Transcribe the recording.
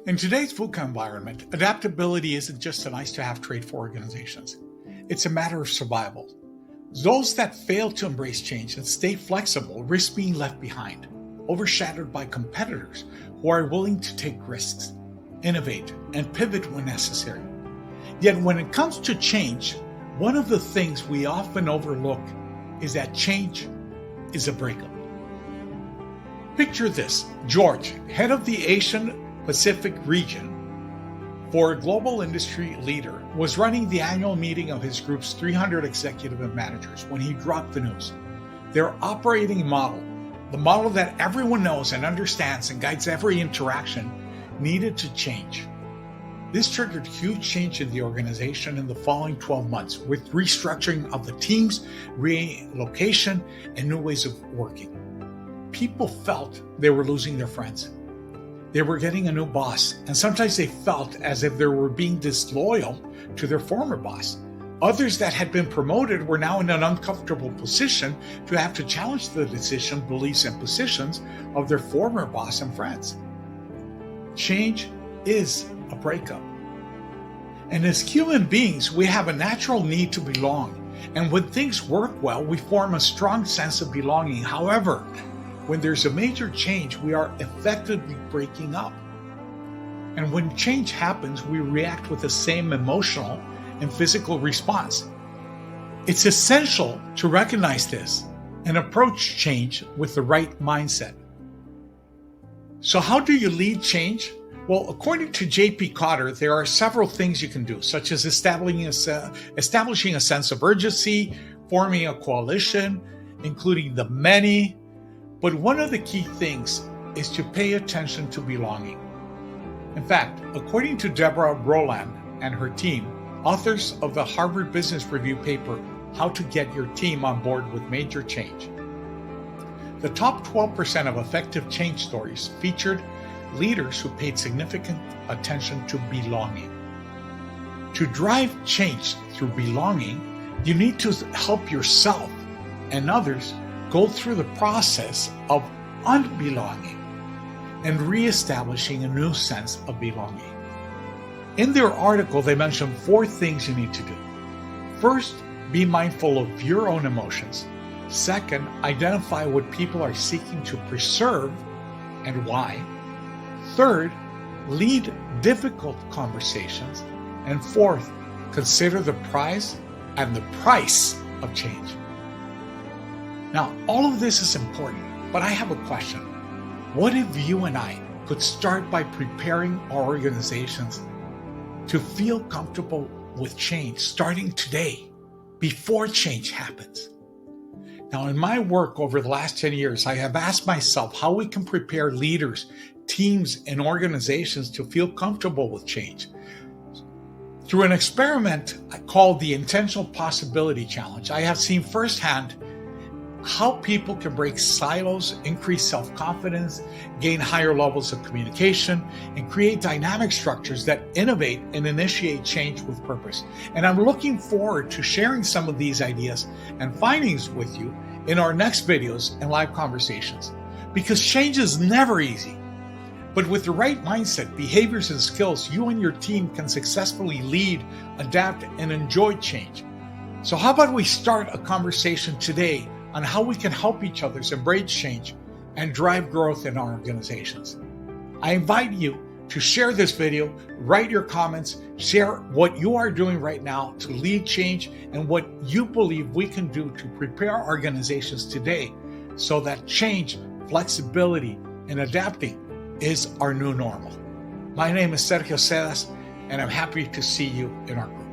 In today's VUCA environment, adaptability isn't just a nice-to-have trait for organizations. It's a matter of survival. Those that fail to embrace change and stay flexible risk being left behind, overshadowed by competitors who are willing to take risks, innovate, and pivot when necessary. Yet when it comes to change, one of the things we often overlook is that change is a breakup. Picture this: George, head of the Asian Pacific region for a global industry leader, was running the annual meeting of his group's 300 executive and managers when he dropped the news. Their operating model, the model that everyone knows and understands and guides every interaction, needed to change. This triggered huge change in the organization in the following 12 months, with restructuring of the teams, relocation, and new ways of working. People felt they were losing their friends. They were getting a new boss, and sometimes they felt as if they were being disloyal to their former boss. Others that had been promoted were now in an uncomfortable position to have to challenge the decision, beliefs, and positions of their former boss and friends. Change is a breakup. And as human beings, we have a natural need to belong. And when things work well, we form a strong sense of belonging. However, when there's a major change, we are effectively breaking up. And when change happens, we react with the same emotional and physical response. It's essential to recognize this and approach change with the right mindset. So how do you lead change? Well, according to J.P. Cotter, there are several things you can do, such as establishing a sense of urgency, forming a coalition, including the many. But one of the key things is to pay attention to belonging. In fact, according to Deborah Rowland and her team, authors of the Harvard Business Review paper, How to Get Your Team on Board with Major Change, the top 12% of effective change stories featured leaders who paid significant attention to belonging. To drive change through belonging, you need to help yourself and others go through the process of unbelonging and reestablishing a new sense of belonging. In their article, they mention 4 things you need to do. First, be mindful of your own emotions. Second, identify what people are seeking to preserve and why. Third, lead difficult conversations. And fourth, consider the prize and the price of change. Now, all of this is important, but I have a question. What if you and I could start by preparing our organizations to feel comfortable with change starting today, before change happens? Now, in my work over the last 10 years, I have asked myself how we can prepare leaders, teams, and organizations to feel comfortable with change. Through an experiment called the Intentional Possibility Challenge, I have seen firsthand how people can break silos, increase self-confidence, gain higher levels of communication, and create dynamic structures that innovate and initiate change with purpose. And I'm looking forward to sharing some of these ideas and findings with you in our next videos and live conversations. Because change is never easy. But with the right mindset, behaviors, and skills, you and your team can successfully lead, adapt, and enjoy change. So how about we start a conversation today on how we can help each other embrace change and drive growth in our organizations. I invite you to share this video, write your comments, share what you are doing right now to lead change and what you believe we can do to prepare organizations today so that change, flexibility, and adapting is our new normal. My name is Sergio Sedas, and I'm happy to see you in our group.